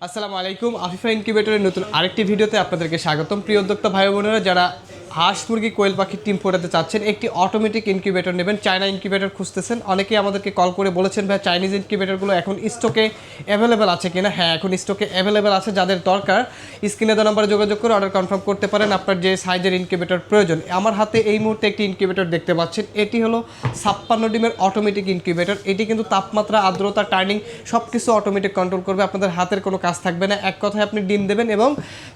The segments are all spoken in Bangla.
আসসালামু আলাইকুম। আফিফা ইনকিউবেটরের নতুন আরেকটি ভিডিওতে আপনাদেরকে স্বাগতম। প্রিয় উদ্যোক্তা ভাই বোনেরা, যারা হাঁস মুরগি কোয়েল পাখির টিম ফোটাতে চাচ্ছেন, একটি অটোমেটিক ইনকিউবেটর নেবেন, চায়না ইনকিউবেটর খুঁজতেছেন। অনেকেই আমাদেরকে কল করে বলেছেন ভাই চাইনিজ ইনকিউবেটরগুলো এখন স্টকে অ্যাভেলেবেল আছে কিনা। হ্যাঁ, এখন স্টকে অ্যাভেলেবেল আছে। যাদের দরকার স্ক্রিনে দেওয়া নাম্বারে যোগাযোগ করে অর্ডার কনফার্ম করতে পারেন আপনার যে সাইজের ইনকিউবেটর প্রয়োজন। আমার হাতে এই মুহূর্তে একটি ইনকিউবেটর দেখতে পাচ্ছেন। এটি হলো 56 ডিমের অটোমেটিক ইনকিউবেটর। এটি কিন্তু তাপমাত্রা, আর্দ্রতা, টার্নিং সব কিছু অটোমেটিক কন্ট্রোল করবে। আপনাদের হাতের কোনো কাজ থাকবে না। এক কথায় আপনি ডিম দেবেন এবং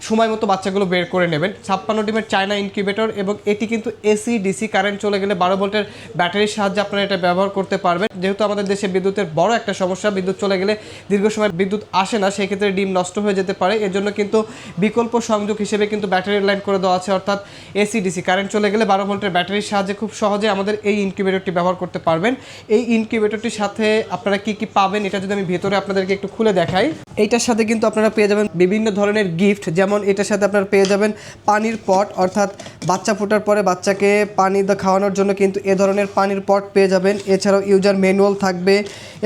সময় মতো বাচ্চাগুলো বের করে নেবেন। 56 ডিমের চায়না ইনকিউবেটর এবং এটি কিন্তু এসি ডিসি কারেন্ট চলে গেলে 12 ভোল্টের ব্যাটারির সাহায্যে আপনারা এটা ব্যবহার করতে পারবেন। যেহেতু আমাদের দেশে বিদ্যুতের বড় একটা সমস্যা, বিদ্যুৎ চলে গেলে দীর্ঘ সময় বিদ্যুৎ আসে না, সেই ক্ষেত্রে ডিম নষ্ট হয়ে যেতে পারে। এর জন্য কিন্তু বিকল্প সংযোগ হিসেবে কিন্তু ব্যাটারির লাইন করে দেওয়া আছে, অর্থাৎ এসি ডিসি কারেন্ট চলে গেলে 12 ভোল্টের ব্যাটারির সাহায্যে খুব সহজে আমাদের এই ইনকিউবেটরটি ব্যবহার করতে পারবেন। এই ইনকিউবেটরটির সাথে আপনারা কি কি পাবেন এটা যদি আমি ভেতরে আপনাদেরকে একটু খুলে দেখাই। এইটার সাথে কিন্তু আপনারা পেয়ে যাবেন বিভিন্ন ধরনের গিফট। যেমন এটার সাথে আপনারা পেয়ে যাবেন পানির পট, অর্থাৎ বাচ্চা ফোটার পরে বাচ্চাকে পানি খাওয়ানোর জন্য কিন্তু এ ধরনের পানির পট পেয়ে যাবেন। এছাড়াও ইউজার ম্যানুয়াল থাকবে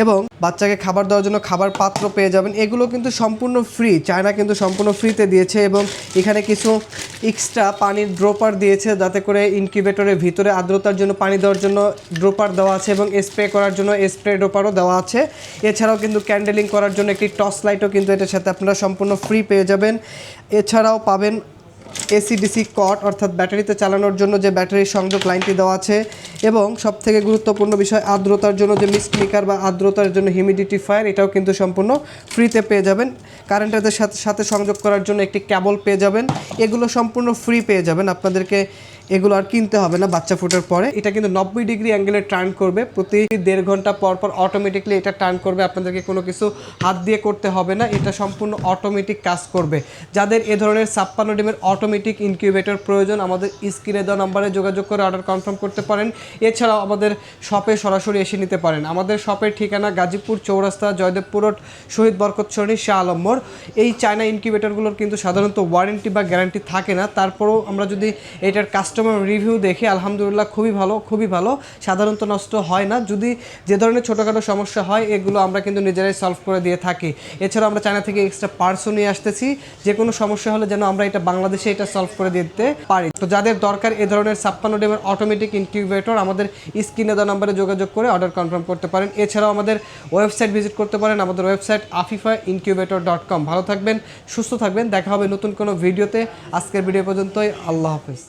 এবং বাচ্চাকে খাবার দেওয়ার জন্য খাবার পাত্র পেয়ে যাবেন। এগুলো কিন্তু সম্পূর্ণ ফ্রি, চায়না কিন্তু সম্পূর্ণ ফ্রিতে দিয়েছে এবং এখানে কিছু এক্সট্রা পানির ড্রপার দিয়েছে, যাতে করে ইনকিউবেটরের ভিতরে আর্দ্রতার জন্য পানি দেওয়ার জন্য ড্রপার দেওয়া আছে এবং স্প্রে করার জন্য স্প্রে ড্রপারও দেওয়া আছে। এছাড়াও কিন্তু ক্যান্ডেলিং করার জন্য একটি টর্চ লাইটও কিন্তু এটার সাথে আপনারা সম্পূর্ণ ফ্রি পেয়ে যাবেন। এছাড়াও পাবেন এসি ডিসি কট, অর্থাৎ ব্যাটারিতে চালানোর জন্য যে ব্যাটারির সংযোগ লাইনটি দেওয়া আছে এবং সবথেকে গুরুত্বপূর্ণ বিষয় আর্দ্রতার জন্য যে মিস্ট মেকার বা আর্দ্রতার জন্য হিউমিডিটিফায়ার, এটাও কিন্তু সম্পূর্ণ ফ্রিতে পেয়ে যাবেন। কারেন্টের সাথে সংযোগ করার জন্য একটি ক্যাবল পেয়ে যাবেন। এগুলো সম্পূর্ণ ফ্রি পেয়ে যাবেন, আপনাদেরকে এগুলো আর কিনতে হবে না বাচ্চা ফোটার পরে। এটা কিন্তু 90 ডিগ্রি অ্যাঙ্গেলে টার্ন করবে, প্রতি 1.5 ঘন্টা পর পর অটোমেটিকলি এটা টার্ন করবে। আপনাদেরকে কোনো কিছু হাত দিয়ে করতে হবে না, এটা সম্পূর্ণ অটোমেটিক কাজ করবে। যাদের এ ধরনের 56 ডিমের অটোমেটিক ইনকিউবেটর প্রয়োজন, আমাদের স্ক্রিনে দেওয়া নাম্বারে যোগাযোগ করে অর্ডার কনফার্ম করতে পারেন। এছাড়াও আমাদের শপে সরাসরি এসে নিতে পারেন। আমাদের শপের ঠিকানা গাজীপুর চৌরাস্তা, জয়দেবপুর রোড, শহীদ বরকত সরণি, শাহ আলম মোড়। এই চায়না ইনকিউবেটরগুলোর কিন্তু সাধারণত ওয়ারেন্টি বা গ্যারান্টি থাকে না। তারপরেও আমরা যদি এটার কাস্টমার রিভিউ দেখি, আলহামদুলিল্লাহ খুবই ভালো, সাধারণত নষ্ট হয় না। যদি যে ধরনের ছোটোখাটো সমস্যা হয়, এগুলো আমরা কিন্তু নিজেরাই সলভ করে দিয়ে থাকি। এছাড়াও আমরা চায়না থেকে এক্সট্রা পার্টসও নিয়ে আসতেছি, যে কোনো সমস্যা হলে যেন আমরা এটা বাংলাদেশে এটা সলভ করে দিতে পারি। তো যাদের দরকার এ ধরনের 56 ডিমের অটোমেটিক ইনকিউবেটর, আমাদের স্ক্রিনে দেওয়া নাম্বারে যোগাযোগ করে অর্ডার কনফার্ম করতে পারেন। এছাড়াও আমাদের ওয়েবসাইট ভিজিট করতে পারেন, আমাদের ওয়েবসাইট afifaincubator.com। ভালো থাকবেন, সুস্থ থাকবেন, দেখা হবে নতুন কোনো ভিডিওতে। আজকের ভিডিও পর্যন্তই, আল্লাহ হাফেজ।